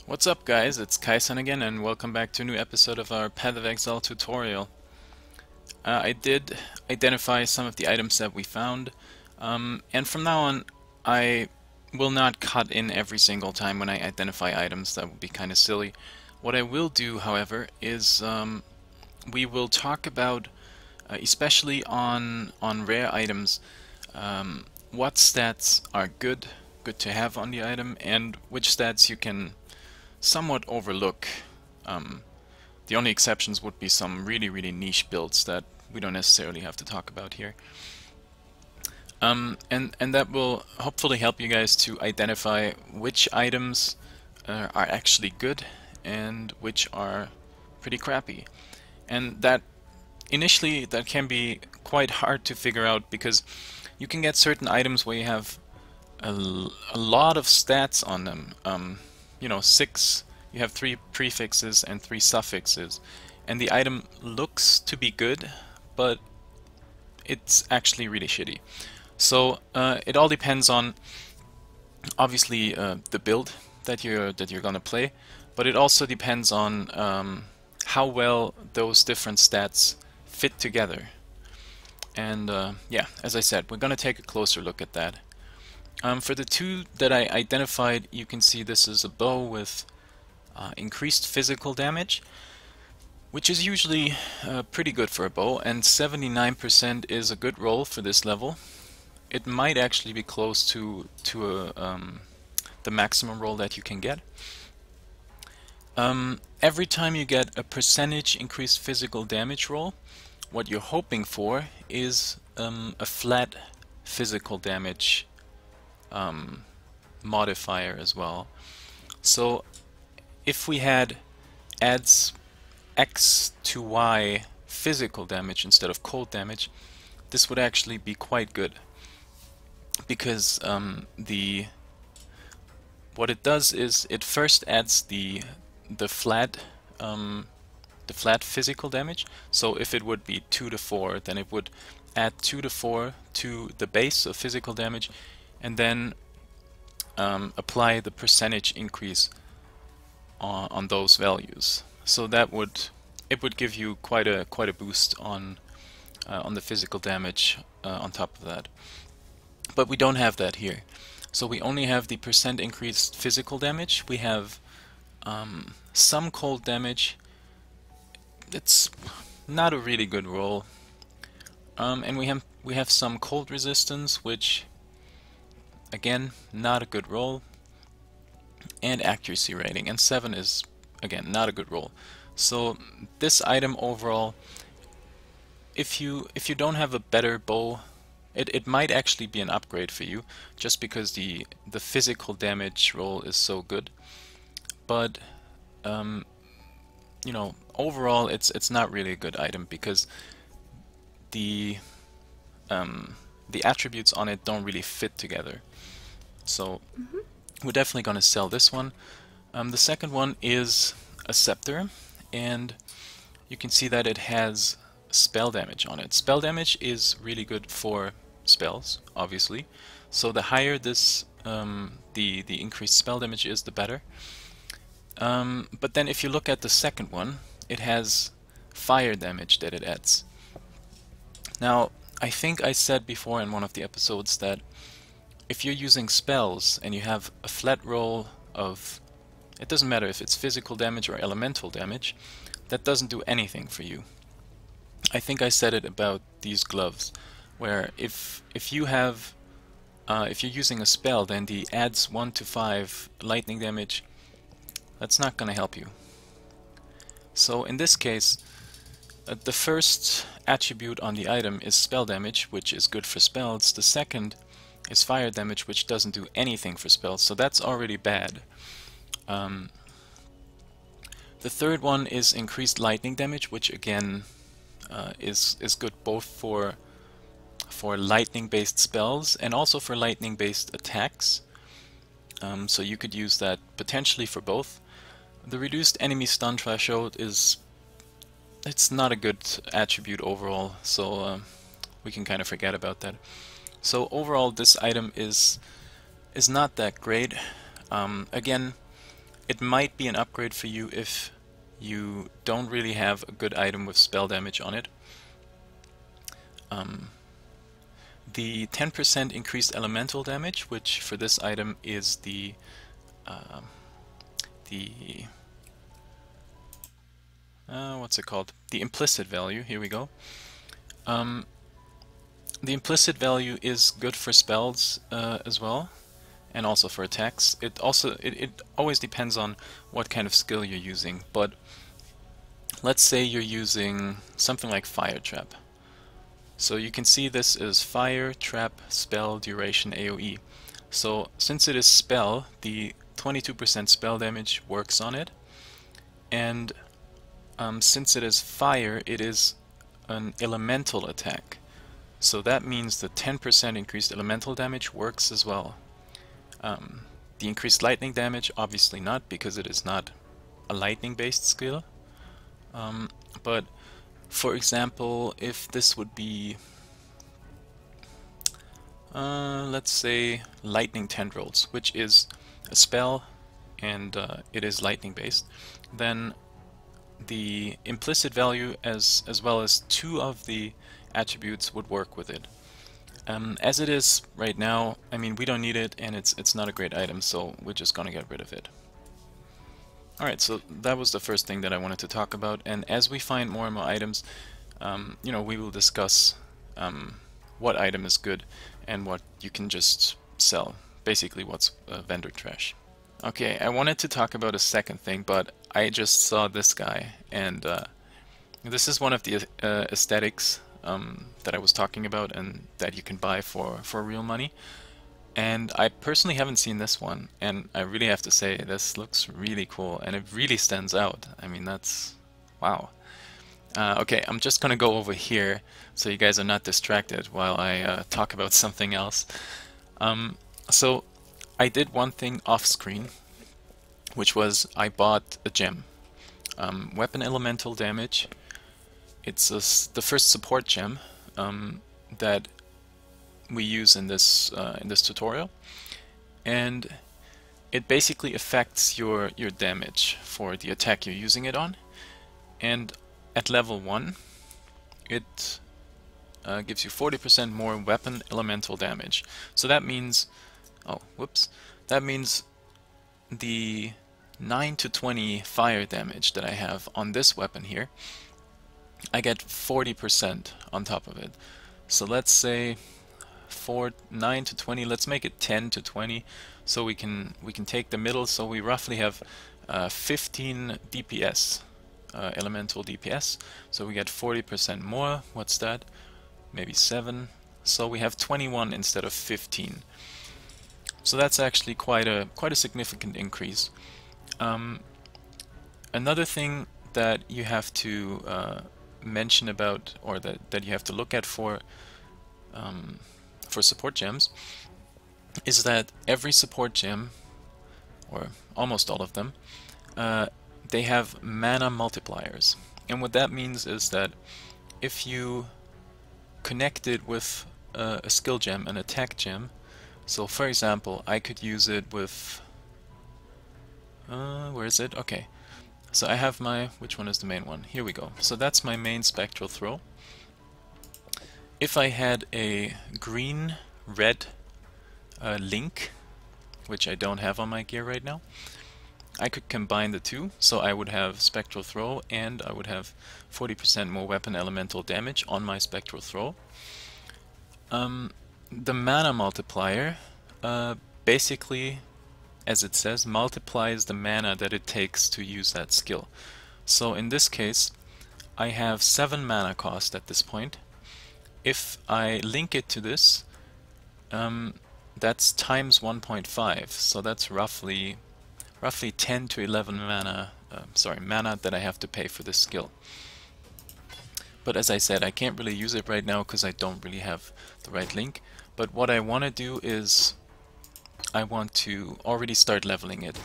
What's up guys, it's Kaisan again and welcome back to a new episode of our Path of Exile tutorial. I did identify some of the items that we found, and from now on I will not cut in every single time when I identify items. That would be kind of silly. What I will do, however, is we will talk about, especially on rare items, what stats are good to have on the item and which stats you can somewhat overlook. The only exceptions would be some really niche builds that we don't necessarily have to talk about here. And that will hopefully help you guys to identify which items are actually good and which are pretty crappy. And that initially that can be quite hard to figure out because you can get certain items where you have a lot of stats on them. You know, you have 3 prefixes and 3 suffixes, and the item looks to be good, but it's actually really shitty. So it all depends on, obviously, the build that you're gonna play, but it also depends on how well those different stats fit together. And yeah, as I said, we're gonna take a closer look at that. For the 2 that I identified, you can see this is a bow with increased physical damage, which is usually pretty good for a bow, and 79% is a good roll for this level. It might actually be close to the maximum roll that you can get. Every time you get a percentage increased physical damage roll, what you're hoping for is a flat physical damage modifier as well. So if we had adds X to Y physical damage instead of cold damage, this would actually be quite good, because what it does is it first adds the flat physical damage. So if it would be 2 to 4, then it would add 2 to 4 to the base of physical damage, and then apply the percentage increase on those values. So that would give you quite a boost on the physical damage on top of that. But we don't have that here. So we only have the percent increased physical damage. We have some cold damage. It's not a really good roll. And we have some cold resistance, which again, not a good roll, and accuracy rating, and 7 is again not a good roll. So this item overall, if you don't have a better bow, it might actually be an upgrade for you, just because the physical damage roll is so good. But you know, overall it's not really a good item, because the attributes on it don't really fit together. So we're definitely going to sell this one. The second one is a scepter, and you can see that it has spell damage on it. Spell damage is really good for spells, obviously. So the higher this the increased spell damage is, the better. But then if you look at the second one, it has fire damage that it adds. Now, I think I said before in one of the episodes that if you're using spells and you have a flat roll of, it doesn't matter if it's physical damage or elemental damage, that doesn't do anything for you. I think I said it about these gloves, where if you have if you're using a spell, then the adds 1 to 5 lightning damage, that's not going to help you. So in this case, the first attribute on the item is spell damage, which is good for spells. The second is fire damage, which doesn't do anything for spells, so that's already bad. The third one is increased lightning damage, which again is good both for lightning-based spells and also for lightning-based attacks. So you could use that potentially for both. The reduced enemy stun threshold it's not a good attribute overall, so we can kind of forget about that. So overall, this item is not that great. Again, it might be an upgrade for you if you don't really have a good item with spell damage on it. The 10% increased elemental damage, which for this item is the what's it called? The implicit value. Here we go. The implicit value is good for spells as well, and also for attacks. It always depends on what kind of skill you're using, but let's say you're using something like Fire Trap. So you can see this is Fire Trap Spell Duration AoE. So since it is spell, the 22% spell damage works on it, and since it is fire, it is an elemental attack. So that means the 10% increased elemental damage works as well. The increased lightning damage, obviously not, because it is not a lightning-based skill. But for example, if this would be, let's say, Lightning Tendrils, which is a spell and it is lightning-based, then the implicit value as well as 2 of the attributes would work with it. As it is right now, I mean, we don't need it, and it's not a great item, so we're just gonna get rid of it. Alright, so that was the first thing that I wanted to talk about, and as we find more and more items, you know, we will discuss what item is good and what you can just sell. Basically, what's vendor trash. Okay, I wanted to talk about a second thing, but I just saw this guy, and this is one of the aesthetics that I was talking about and that you can buy for real money. And I personally haven't seen this one, and I really have to say this looks really cool, and it really stands out. I mean, that's wow. Okay, I'm just gonna go over here so you guys are not distracted while I talk about something else. So I did one thing off screen, which was I bought a gem. Weapon Elemental Damage. It's the first support gem that we use in this tutorial, and it basically affects your damage for the attack you're using it on. And at level 1, it gives you 40% more weapon elemental damage. So that means, oh, whoops, that means the 9 to 20 fire damage that I have on this weapon here, I get 40% on top of it. So let's say 9 to 20, let's make it 10 to 20, so we can take the middle, so we roughly have 15 DPS, elemental DPS, so we get 40% more. What's that? Maybe 7, so we have 21 instead of 15. So that's actually quite a significant increase. Another thing that you have to mention about, or that you have to look at for support gems, is that every support gem, or almost all of them, they have mana multipliers. And what that means is that if you connect it with a skill gem, an attack gem, so for example, I could use it with, where is it? Okay, so I have my, which one is the main one? Here we go. So that's my main spectral throw. If I had a green-red link, which I don't have on my gear right now, I could combine the two, so I would have spectral throw and I would have 40% more weapon elemental damage on my spectral throw. The mana multiplier basically, as it says, multiplies the mana that it takes to use that skill. So in this case, I have 7 mana cost at this point. If I link it to this, that's times 1.5, so that's roughly 10 to 11 mana, mana that I have to pay for this skill. But as I said, I can't really use it right now because I don't really have the right link. But what I want to do is I want to already start leveling it.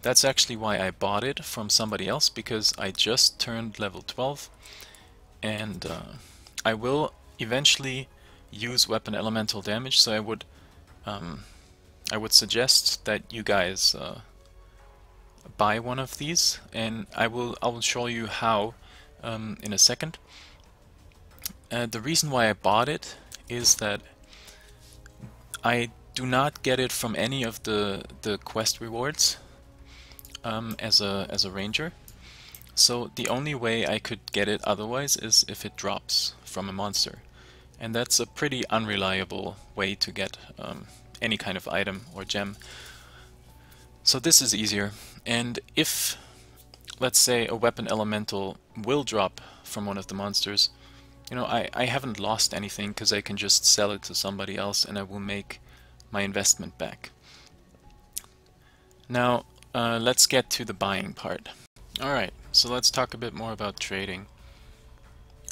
That's actually why I bought it from somebody else, because I just turned level 12, and I will eventually use weapon elemental damage, so I would suggest that you guys buy one of these, and I will show you how in a second. The reason why I bought it is that I do not get it from any of the quest rewards as a ranger. So the only way I could get it otherwise is if it drops from a monster. And that's a pretty unreliable way to get any kind of item or gem. So this is easier. And if, let's say, a weapon elemental will drop from one of the monsters, you know, I haven't lost anything because I can just sell it to somebody else and I will make my investment back. Now, let's get to the buying part. Alright, so let's talk a bit more about trading.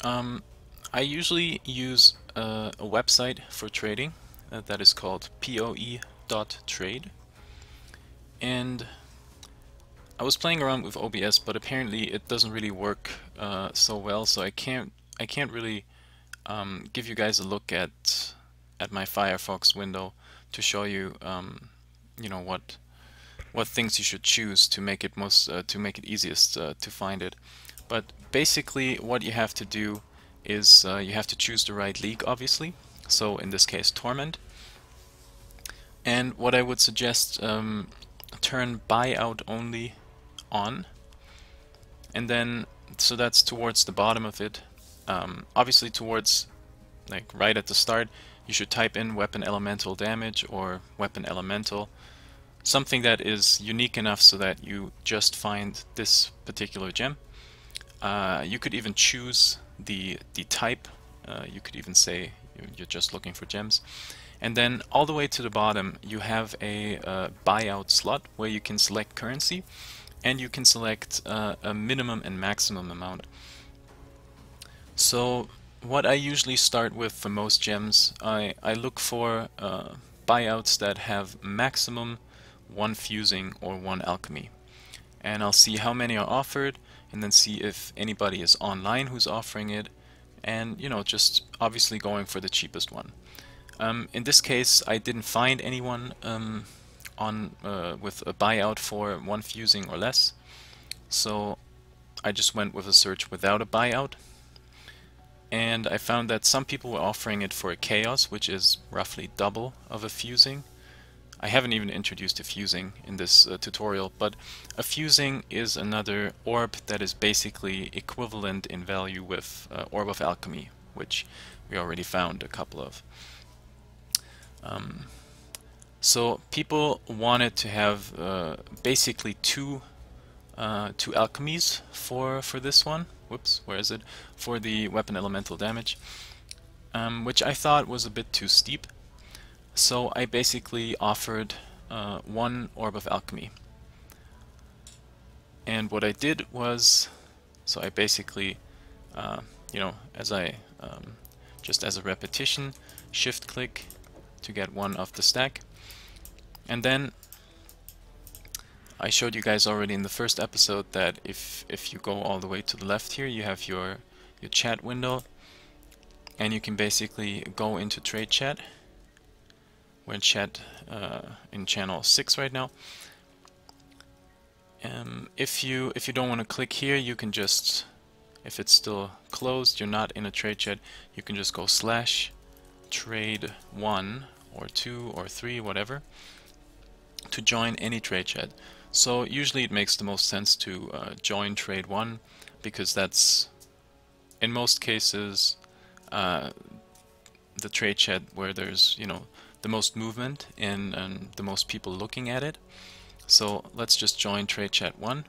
I usually use a website for trading that is called PoE.trade. And I was playing around with OBS, but apparently it doesn't really work so well, so I can't really give you guys a look at my Firefox window to show you you know, what things you should choose to make it easiest to find it. But basically what you have to do is you have to choose the right league, obviously. So in this case, Torment. And what I would suggest, turn buyout only on, and then so that's towards the bottom of it. Obviously towards, like, right at the start, you should type in weapon elemental damage or weapon elemental, something that is unique enough so that you just find this particular gem. You could even choose the type. You could even say you're just looking for gems. And then all the way to the bottom you have a buyout slot where you can select currency, and you can select a minimum and maximum amount. So what I usually start with for most gems, I look for buyouts that have maximum 1 fusing or 1 alchemy. And I'll see how many are offered, and then see if anybody is online who's offering it, and, you know, just obviously going for the cheapest one. In this case I didn't find anyone with a buyout for 1 fusing or less, so I just went with a search without a buyout. And I found that some people were offering it for a chaos, which is roughly double of a fusing. I haven't even introduced a fusing in this tutorial, but a fusing is another orb that is basically equivalent in value with Orb of Alchemy, which we already found a couple of. So people wanted to have basically two alchemies for this one. Whoops, where is it? For the weapon elemental damage, which I thought was a bit too steep. So I basically offered 1 Orb of Alchemy. And what I did was, so I basically, you know, as I just as a repetition, shift click to get 1 off the stack. And then I showed you guys already in the first episode that if you go all the way to the left here, you have your chat window, and you can basically go into trade chat. We're in chat in channel 6 right now. If you don't want to click here, you can just, if it's still closed, you're not in a trade chat, you can just go /trade 1 or 2 or 3, whatever, to join any trade chat. So usually it makes the most sense to join trade 1, because that's in most cases the trade chat where there's, you know, the most movement and the most people looking at it. So let's just join trade chat 1,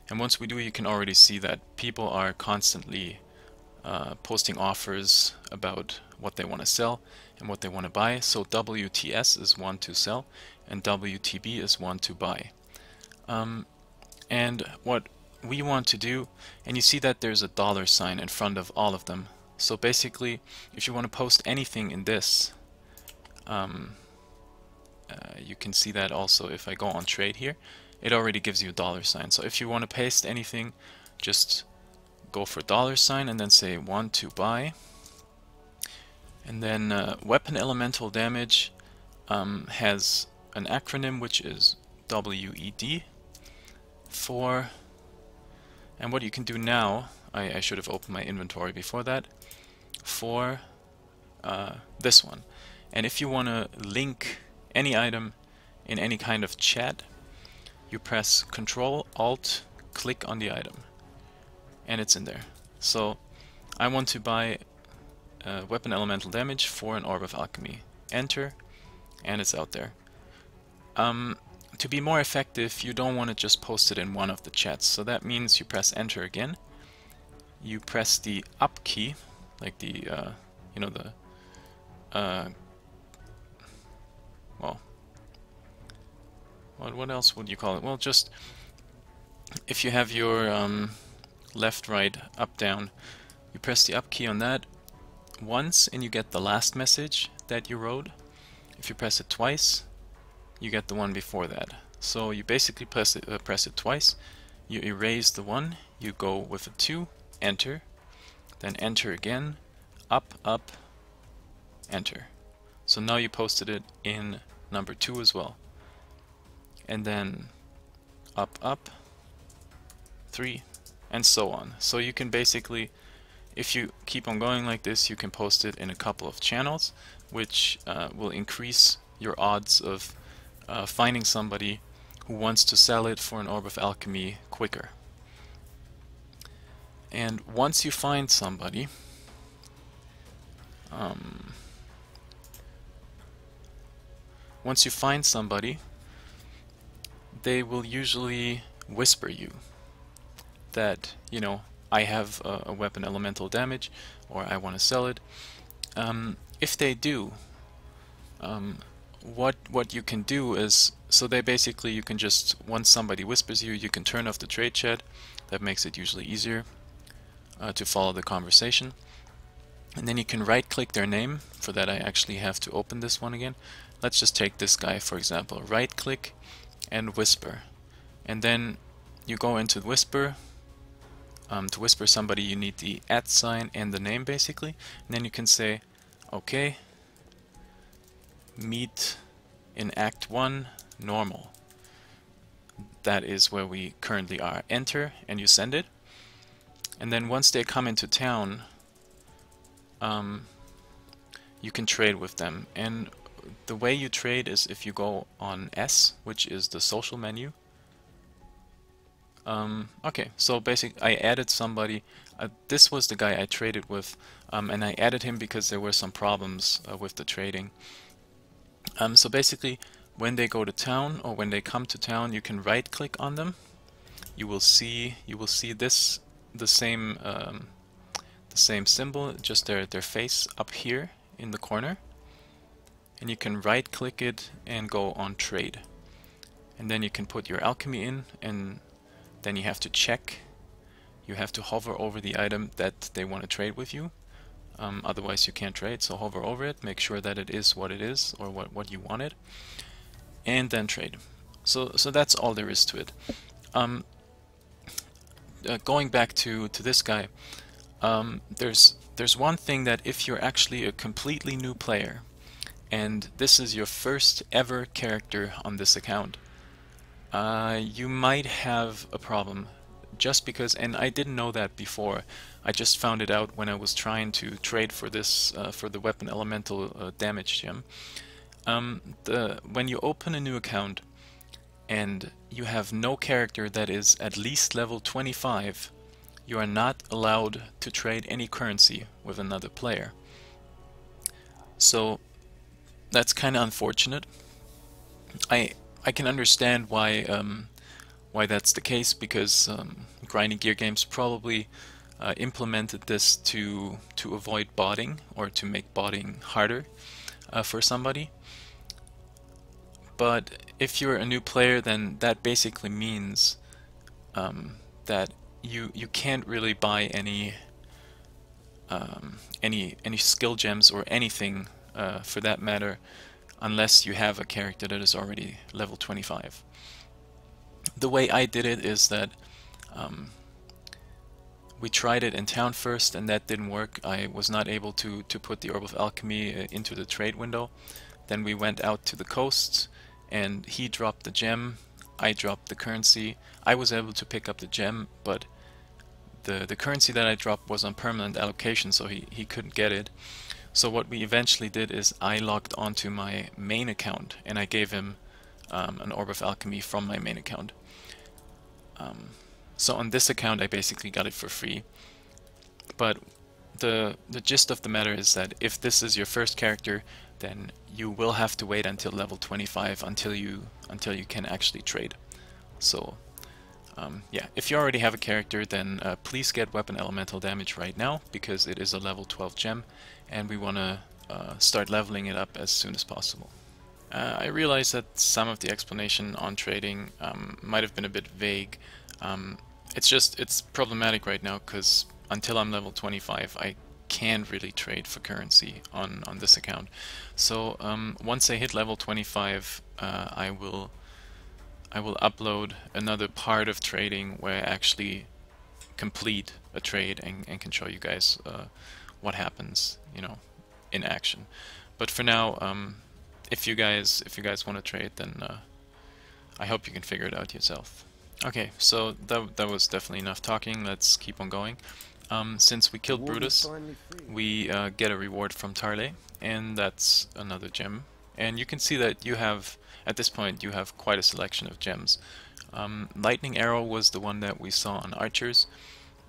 and once we do, you can already see that people are constantly posting offers about what they want to sell and what they want to buy. So WTS is 1 to sell and WTB is 1 to buy. And what we want to do, and you see that there's a $sign in front of all of them. So basically, if you want to post anything in this, you can see that also if I go on trade here, it already gives you a $sign. So if you want to paste anything, just go for $sign and then say 1 to buy. And then weapon elemental damage has an acronym which is WED. for, and what you can do now, I should have opened my inventory before that, for this one. And if you want to link any item in any kind of chat, you press Control Alt click on the item and it's in there. So I want to buy weapon elemental damage for an Orb of Alchemy. Enter, and it's out there. To be more effective, you don't want to just post it in one of the chats, so that means you press enter again, you press the up key, like the you know, the well, what else would you call it? Well, just if you have your left, right, up, down, you press the up key on that once and you get the last message that you wrote. If you press it twice, you get the one before that. So you basically press it twice, you erase the one, you go with a 2, enter, then enter again, up, up, enter. So now you posted it in number 2 as well. And then up, up, 3, and so on. So you can basically, if you keep on going like this, you can post it in a couple of channels, which will increase your odds of finding somebody who wants to sell it for an Orb of Alchemy quicker. And once you find somebody, they will usually whisper you that, you know, I have a weapon elemental damage, or I want to sell it. If they do, what you can do is, so they basically, you can just, once somebody whispers you can turn off the trade chat. That makes it usually easier to follow the conversation. And then you can right click their name. For that I actually have to open this one again. Let's just take this guy for example. Right click and whisper. And then you go into whisper. To whisper somebody you need the @ sign and the name basically. And then you can say, okay, meet in Act 1 normal. That is where we currently are. Enter and you send it. And then once they come into town, you can trade with them. And the way you trade is if you go on S, which is the social menu. Okay, so basically I added somebody. This was the guy I traded with, and I added him because there were some problems with the trading. So basically, when they go to town or when they come to town, you can right click on them. You will see this, the same symbol, just their face up here in the corner, and you can right click it and go on trade, and then you can put your alchemy in, and then you have to check. You have to hover over the item that they want to trade with you. Otherwise you can't trade, so hover over it, make sure that it is what it is, or what you wanted, and then trade. So that's all there is to it. Going back to this guy, there's one thing that if you're actually a completely new player, and this is your first ever character on this account, you might have a problem. Just because, and I didn't know that before, I just found it out when I was trying to trade for this, for the weapon elemental damage gem. When you open a new account and you have no character that is at least level 25, you are not allowed to trade any currency with another player. So that's kind of unfortunate. I can understand why that's the case, because Grinding Gear Games probably implemented this to avoid botting, or to make botting harder for somebody. But if you're a new player, then that basically means that you can't really buy any skill gems or anything for that matter, unless you have a character that is already level 25. The way I did it is that we tried it in town first, and that didn't work. I was not able to put the Orb of Alchemy into the trade window. Then we went out to the coast, and he dropped the gem. I dropped the currency. I was able to pick up the gem, but the currency that I dropped was on permanent allocation, so he couldn't get it. So what we eventually did is I logged onto my main account and I gave him an Orb of Alchemy from my main account. So on this account I basically got it for free. But the gist of the matter is that if this is your first character, then you will have to wait until level 25 until you can actually trade. So yeah, if you already have a character, then please get Weapon Elemental Damage right now, because it is a level 12 gem and we want to start leveling it up as soon as possible. I realize that some of the explanation on trading might have been a bit vague. It's problematic right now because until I'm level 25 I can't really trade for currency on this account. So once I hit level 25 I will upload another part of trading where I actually complete a trade and can show you guys what happens, you know, in action. But for now, if you guys want to trade, then I hope you can figure it out yourself. Okay, so that was definitely enough talking. Let's keep on going. Since we killed Brutus, we get a reward from Tarle, and that's another gem. And you can see that you have, at this point, you have quite a selection of gems. Lightning Arrow was the one that we saw on archers.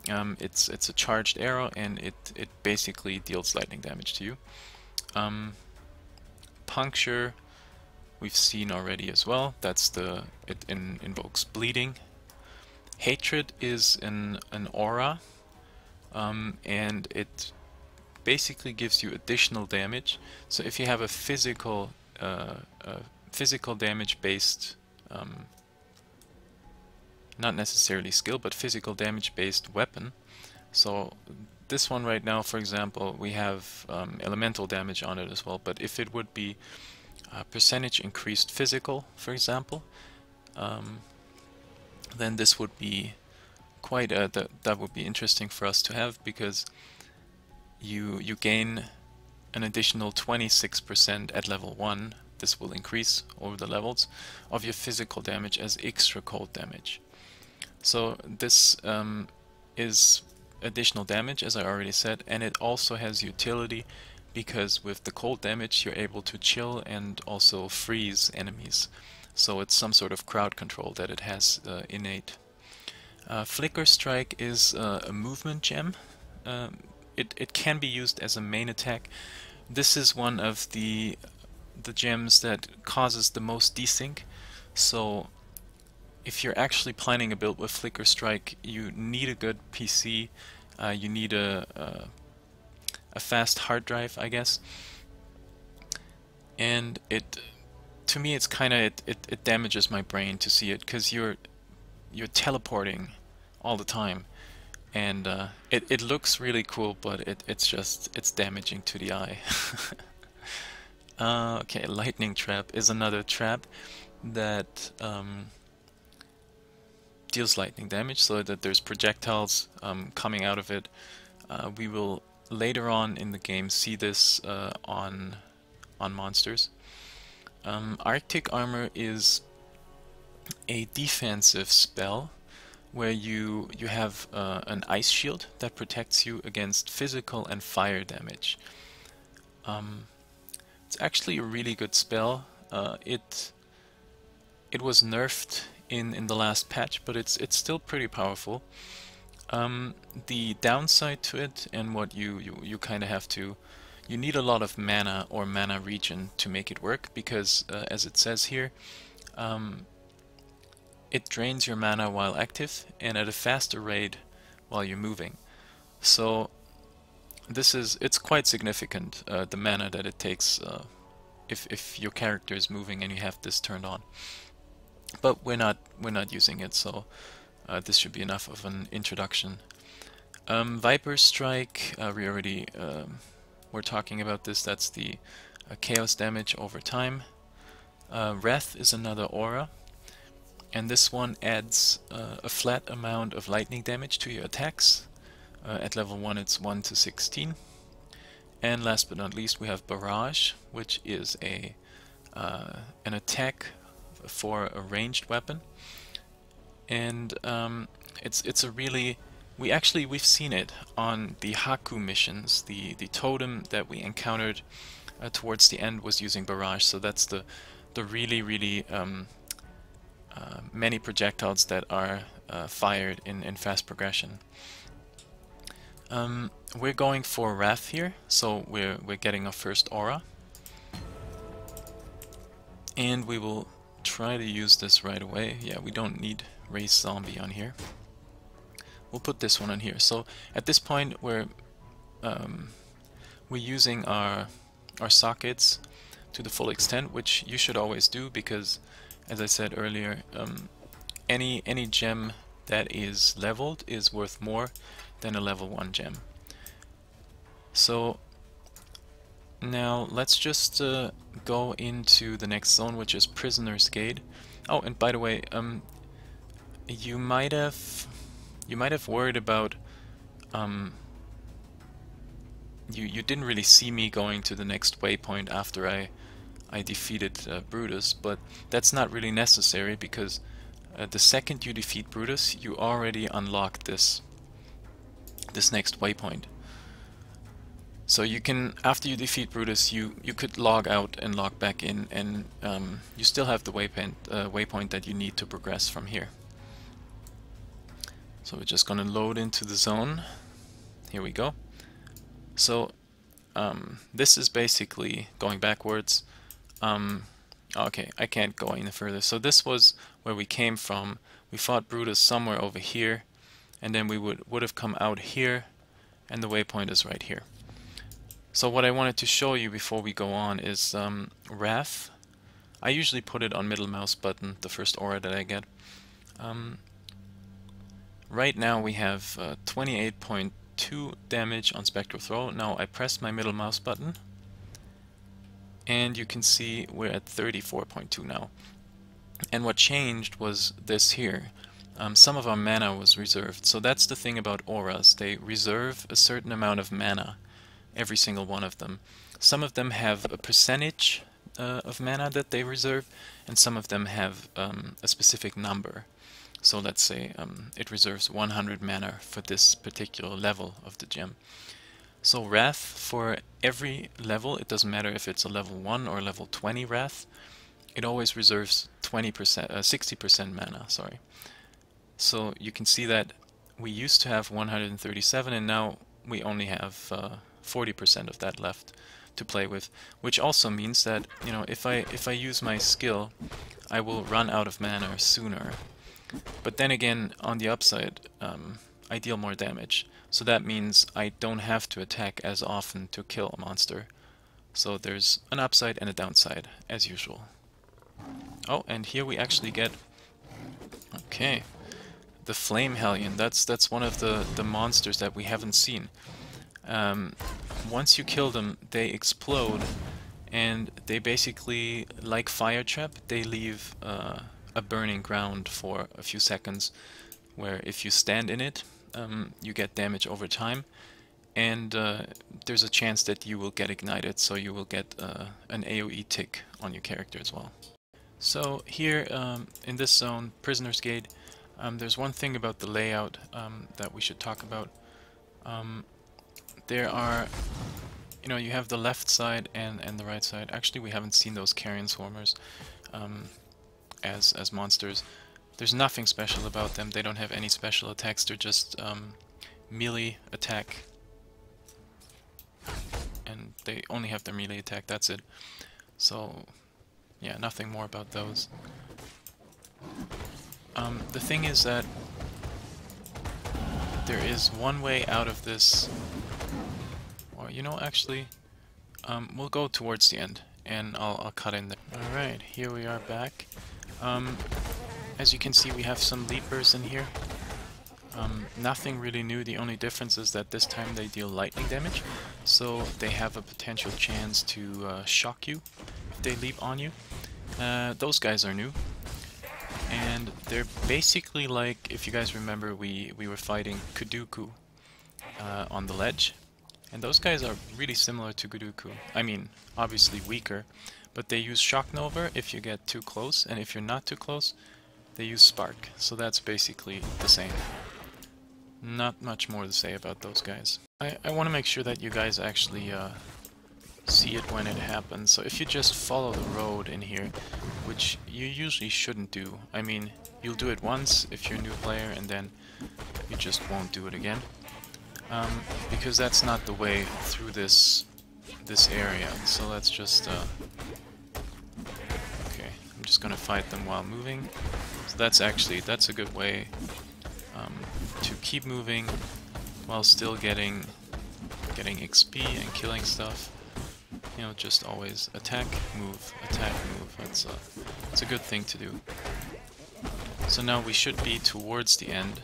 It's a charged arrow, and it basically deals lightning damage to you. Puncture we've seen already as well. That's it invokes bleeding. Hatred is an aura, and it basically gives you additional damage. So if you have a physical damage based, not necessarily skill, but physical damage based weapon. So this one right now, for example, we have elemental damage on it as well, but if it would be percentage increased physical, for example, then this would be quite that would be interesting for us to have, because you gain an additional 26% at level 1. This will increase over the levels of your physical damage as extra cold damage. So this is additional damage, as I already said, and it also has utility because with the cold damage you're able to chill and also freeze enemies. So it's some sort of crowd control that it has innate. Flicker Strike is a movement gem. It can be used as a main attack. This is one of the gems that causes the most desync. So if you're actually planning a build with Flicker Strike, you need a good PC. You need a fast hard drive, I guess. And to me, it's kind of it damages my brain to see it, because you're teleporting all the time, and it looks really cool, but it's damaging to the eye. Okay, Lightning Trap is another trap that deals lightning damage, so that there's projectiles coming out of it. We will later on in the game see this on monsters. Arctic Armor is a defensive spell where you have an ice shield that protects you against physical and fire damage. It's actually a really good spell. It was nerfed in the last patch, but it's still pretty powerful. The downside to it, and what you kind of have to, you need a lot of mana or mana regen to make it work, because as it says here, it drains your mana while active and at a faster rate while you're moving. So it's quite significant, the mana that it takes if your character is moving and you have this turned on. But we're not using it, so this should be enough of an introduction. Viper Strike, we already were talking about this. That's the chaos damage over time. Wrath is another aura, and this one adds a flat amount of lightning damage to your attacks. At level 1 it's 1 to 16. And last but not least we have Barrage, which is an attack for a ranged weapon, and it's a really we've seen it on the Haku missions. The totem that we encountered towards the end was using barrage, so that's the really many projectiles that are fired in fast progression. We're going for Wrath here, so we're getting our first aura, and we will try to use this right away. Yeah, we don't need Race Zombie on here. We'll put this one on here. So at this point we're using our sockets to the full extent, which you should always do, because as I said earlier, any gem that is leveled is worth more than a level 1 gem. So now let's just go into the next zone, which is Prisoner's Gate. Oh, and by the way, you might have worried about you didn't really see me going to the next waypoint after I defeated Brutus, but that's not really necessary, because the second you defeat Brutus, you already unlock this next waypoint. So you can, after you defeat Brutus, you could log out and log back in, and you still have the waypoint that you need to progress from here. So we're just gonna load into the zone. Here we go. So this is basically going backwards. Okay, I can't go any further. So this was where we came from. We fought Brutus somewhere over here, and then we would have come out here, and the waypoint is right here. So what I wanted to show you before we go on is Wrath. I usually put it on middle mouse button, the first aura that I get. Right now we have 28.2 damage on Spectral Throw. Now I press my middle mouse button, and you can see we're at 34.2 now. And what changed was this here. Some of our mana was reserved. So that's the thing about auras. They reserve a certain amount of mana, every single one of them. Some of them have a percentage of mana that they reserve, and some of them have a specific number. So let's say it reserves 100 mana for this particular level of the gem. So Wrath, for every level, it doesn't matter if it's a level 1 or level 20 Wrath, it always reserves 60% mana, sorry. So you can see that we used to have 137, and now we only have 40% of that left to play with, which also means that, you know, if I use my skill, I will run out of mana sooner. But then again, on the upside, I deal more damage, so that means I don't have to attack as often to kill a monster. So there's an upside and a downside, as usual. Oh, and here we actually get, okay, the Flame Hellion. That's one of the monsters that we haven't seen. Once you kill them, they explode, and they basically, like Fire Trap, they leave a burning ground for a few seconds, where if you stand in it, you get damage over time, and there's a chance that you will get ignited, so you will get an AoE tick on your character as well. So here in this zone, Prisoner's Gate, there's one thing about the layout that we should talk about. There are, you know, you have the left side and the right side. Actually, we haven't seen those Carrion Swarmers as monsters. There's nothing special about them. They don't have any special attacks. They're just melee attack, and they only have their melee attack. That's it. So yeah, nothing more about those. The thing is that there is one way out of this, or you know, actually, we'll go towards the end, and I'll cut in there. Alright, here we are back. As you can see, we have some leapers in here. Nothing really new. The only difference is that this time they deal lightning damage, so they have a potential chance to shock you if they leap on you. Those guys are new, and they're basically like, if you guys remember, we were fighting Kuduku on the ledge, and those guys are really similar to Kuduku. I mean, obviously weaker, but they use Shock Nova if you get too close, and if you're not too close, they use Spark. So that's basically the same. Not much more to say about those guys. I want to make sure that you guys actually see it when it happens. So if you just follow the road in here, which you usually shouldn't do. I mean, you'll do it once if you're a new player, and then you just won't do it again. Because that's not the way through this area. So let's just okay, I'm just gonna fight them while moving. So that's a good way to keep moving while still getting XP and killing stuff. You know, just always attack, move, attack, move. That's a good thing to do. So now we should be towards the end.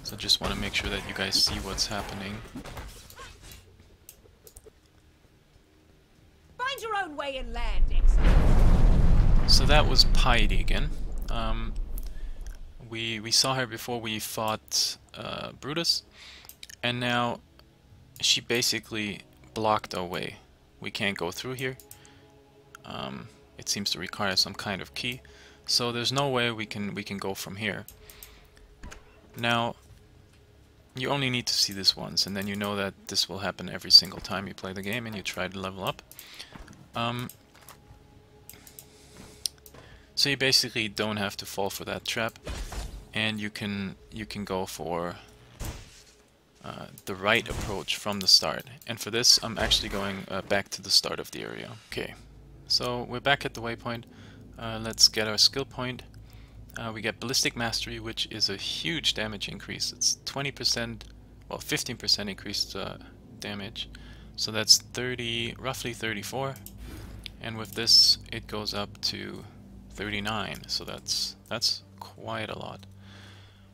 So just want to make sure that you guys see what's happening. Find your own way and land, Exile. So that was Piety again. We saw her before we fought Brutus, and now she basically blocked our way. We can't go through here. It seems to require some kind of key, so there's no way we can go from here. Now, you only need to see this once, and then you know that this will happen every single time you play the game and you try to level up. So you basically don't have to fall for that trap, and you can go for the right approach from the start. And for this, I'm actually going back to the start of the area. Okay, so we're back at the waypoint. Let's get our skill point. We get Ballistic Mastery, which is a huge damage increase. It's 20%, well, 15% increased damage. So that's roughly 34. And with this, it goes up to 39. So that's quite a lot.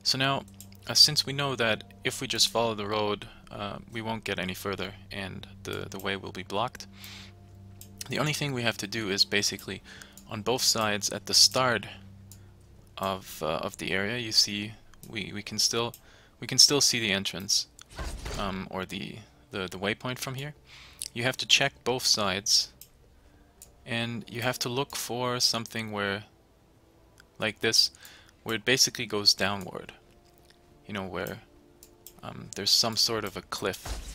So now, since we know that if we just follow the road, we won't get any further, and the way will be blocked. The only thing we have to do is basically on both sides at the start of the area. You see, we can still see the entrance, or the waypoint from here. You have to check both sides, and you have to look for something where, like this, where it basically goes downward. You know, where there's some sort of a cliff.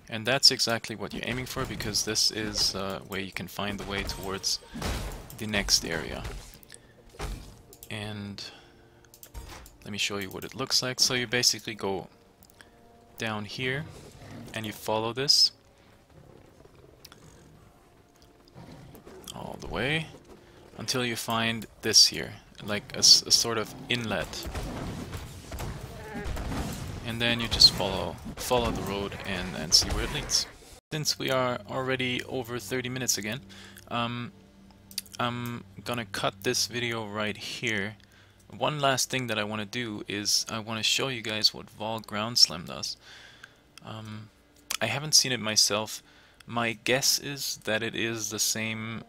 And that's exactly what you're aiming for, because this is where you can find the way towards the next area. And let me show you what it looks like. So you basically go down here and you follow this all the way until you find this here, like a sort of inlet. And then you just follow the road and see where it leads. Since we are already over 30 minutes again, I'm gonna cut this video right here. One last thing that I want to do is I want to show you guys what Vol Ground Slam does. I haven't seen it myself. My guess is that it is the same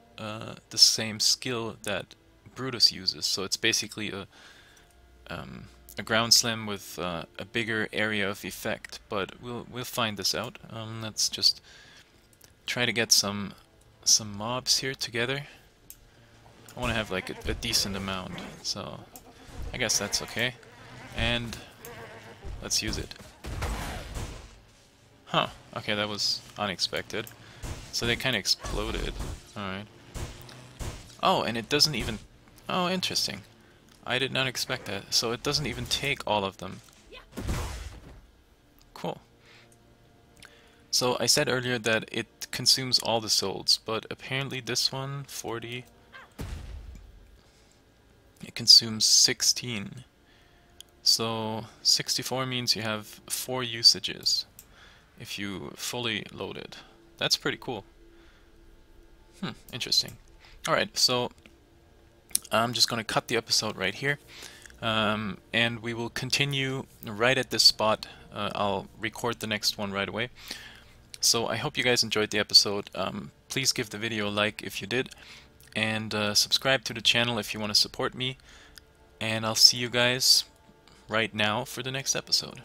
skill that Brutus uses. So it's basically a ground slam with a bigger area of effect, but we'll find this out. Let's just try to get some mobs here together. I want to have like a decent amount, so I guess that's okay. And let's use it. Huh, okay, that was unexpected. So they kind of exploded. Alright. Oh, and it doesn't even... Oh, interesting. I did not expect that. So it doesn't even take all of them. Cool. So I said earlier that it consumes all the souls, but apparently this one, 40, it consumes 16. So 64 means you have 4 usages if you fully load it. That's pretty cool. Interesting. Alright, so I'm just going to cut the episode right here, and we will continue right at this spot. I'll record the next one right away. So I hope you guys enjoyed the episode. Please give the video a like if you did, and subscribe to the channel if you want to support me, and I'll see you guys right now for the next episode.